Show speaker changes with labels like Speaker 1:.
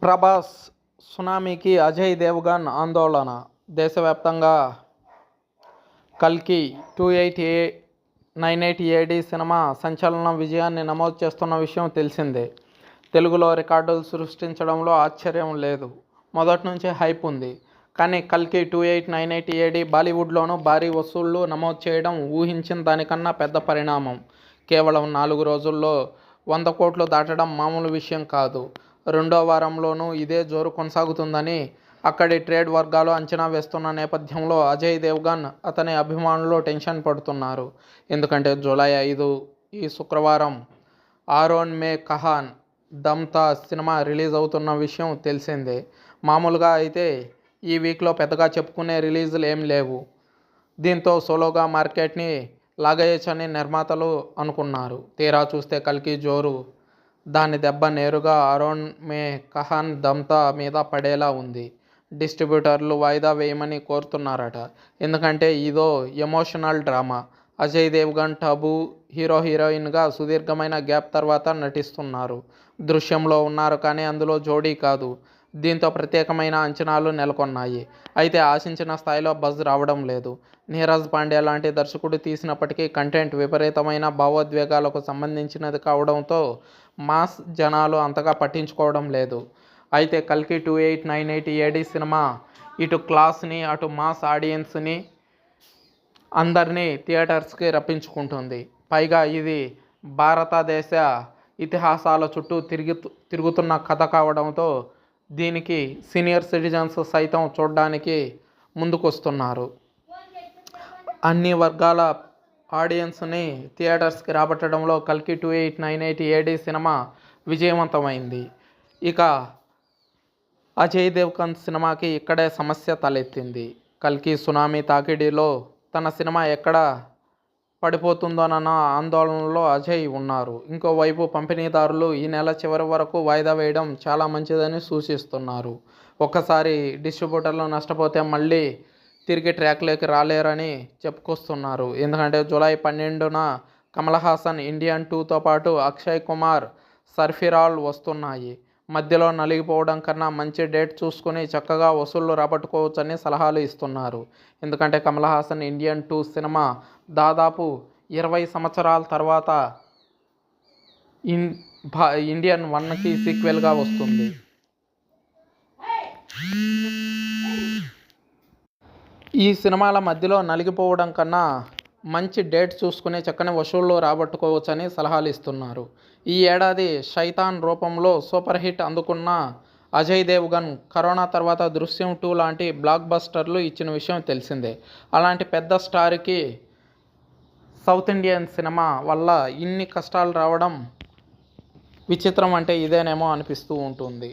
Speaker 1: ప్రభాస్ సునామీకి అజయ్ దేవగన్ ఆందోళన. దేశవ్యాప్తంగా కల్కి 2898 ఏడీ సినిమా సంచలన విజయాన్ని నమోదు చేస్తున్న విషయం తెలిసిందే. తెలుగులో రికార్డులు సృష్టించడంలో ఆశ్చర్యం లేదు. మొదటి నుంచే హైప్ ఉంది. కానీ కల్కి 2898 ఏడీ బాలీవుడ్లోనూ భారీ వసూళ్లు నమోదు చేయడం ఊహించిన దానికన్నా పెద్ద పరిణామం. కేవలం 4 రోజుల్లో 100 కోట్లు దాటడం మామూలు విషయం కాదు. రెండో వారంలోనూ ఇదే జోరు కొనసాగుతుందని అక్కడి ట్రేడ్ వర్గాలు అంచనా వేస్తున్న నేపథ్యంలో అజయ్ దేవగన్, అతని అభిమానులు టెన్షన్ పడుతున్నారు. ఎందుకంటే జూలై 5 ఈ శుక్రవారం ఆరోన్ మే కహాన్ దమ్తా సినిమా రిలీజ్ అవుతున్న విషయం తెలిసిందే. మామూలుగా అయితే ఈ వీక్లో పెద్దగా చెప్పుకునే రిలీజులు ఏం లేవు. దీంతో సోలోగా మార్కెట్ని లాగేయచ్చని నిర్మాతలు అనుకున్నారు. తీరా చూస్తే కల్కి జోరు దాని దెబ్బ నేరుగా ఆరోన్ మే కహాన్ దమ్తా మీద పడేలా ఉంది. డిస్ట్రిబ్యూటర్లు వాయిదా వేయమని కోరుతున్నారట. ఎందుకంటే ఇదో ఎమోషనల్ డ్రామా. అజయ్ దేవగన్ టబు హీరోయిన్గా సుదీర్ఘమైన గ్యాప్ తర్వాత నటిస్తున్నారు. దృశ్యంలో ఉన్నారు కానీ అందులో జోడీ కాదు. దీంతో ప్రత్యేకమైన అంచనాలు నెలకొన్నాయి. అయితే ఆశించిన స్థాయిలో బజ్ రావడం లేదు. నీరజ్ పాండే లాంటి దర్శకుడు తీసినప్పటికీ కంటెంట్ విపరీతమైన భావోద్వేగాలకు సంబంధించినది కావడంతో మాస్ జనాలు అంతగా పట్టించుకోవడం లేదు. అయితే కల్కి 2898 ఏడీ సినిమా ఇటు క్లాస్ని, అటు మాస్ ఆడియన్స్ని అందరినీ థియేటర్స్కి రప్పించుకుంటుంది. పైగా ఇది భారతదేశ ఇతిహాసాల చుట్టూ తిరుగుతున్న కథ కావడంతో దీనికి సీనియర్ సిటిజన్స్ సైతం చూడడానికి ముందుకొస్తున్నారు. అన్ని వర్గాల ఆడియన్స్ని థియేటర్స్కి రాబట్టడంలో కల్కి 2898 ఏడీ సినిమా విజయవంతమైంది. ఇక అజయ్ దేవగన్ సినిమాకి ఇక్కడే సమస్య తలెత్తింది. కల్కి సునామీ తాకిడిలో తన సినిమా ఎక్కడ పడిపోతుందోనన్న ఆందోళనలో అజయ్ ఉన్నారు. ఇంకోవైపు పంపిణీదారులు ఈ నెల చివరి వరకు వాయిదా వేయడం చాలా మంచిదని సూచిస్తున్నారు. ఒక్కసారి డిస్ట్రిబ్యూటర్లు నష్టపోతే మళ్ళీ తిరిగి ట్రాక్లోకి రాలేరని చెప్పుకొస్తున్నారు. ఎందుకంటే జూలై 12న కమల్ హాసన్ ఇండియన్ 2తో పాటు అక్షయ్ కుమార్ సర్ఫిరాజ్ వస్తున్నాయి. మధ్యలో నలిగిపోవడం కన్నా మంచి డేట్ చూసుకుని చక్కగా వసూళ్లు రాబట్టుకోవచ్చని సలహాలు ఇస్తున్నారు. ఎందుకంటే కమల్ హాసన్ ఇండియన్ 2 సినిమా దాదాపు 20 సంవత్సరాల తర్వాత ఇండియన్ 1కి సీక్వెల్గా వస్తుంది. ఈ సినిమాల మధ్యలో నలిగిపోవడం కన్నా మంచి డేట్ చూసుకుని చక్కని వసూళ్లు రాబట్టుకోవచ్చని సలహాలు ఇస్తున్నారు. ఈ ఏడాది శైతాన్ రూపంలో సూపర్ హిట్ అందుకున్న అజయ్ దేవగన్ కరోనా తర్వాత దృశ్యం 2 లాంటి బ్లాక్ బస్టర్లు ఇచ్చిన విషయం తెలిసిందే. అలాంటి పెద్ద స్టార్కి సౌత్ ఇండియన్ సినిమా వల్ల ఇన్ని కష్టాలు రావడం విచిత్రం అంటే ఇదేనేమో అనిపిస్తూ ఉంటుంది.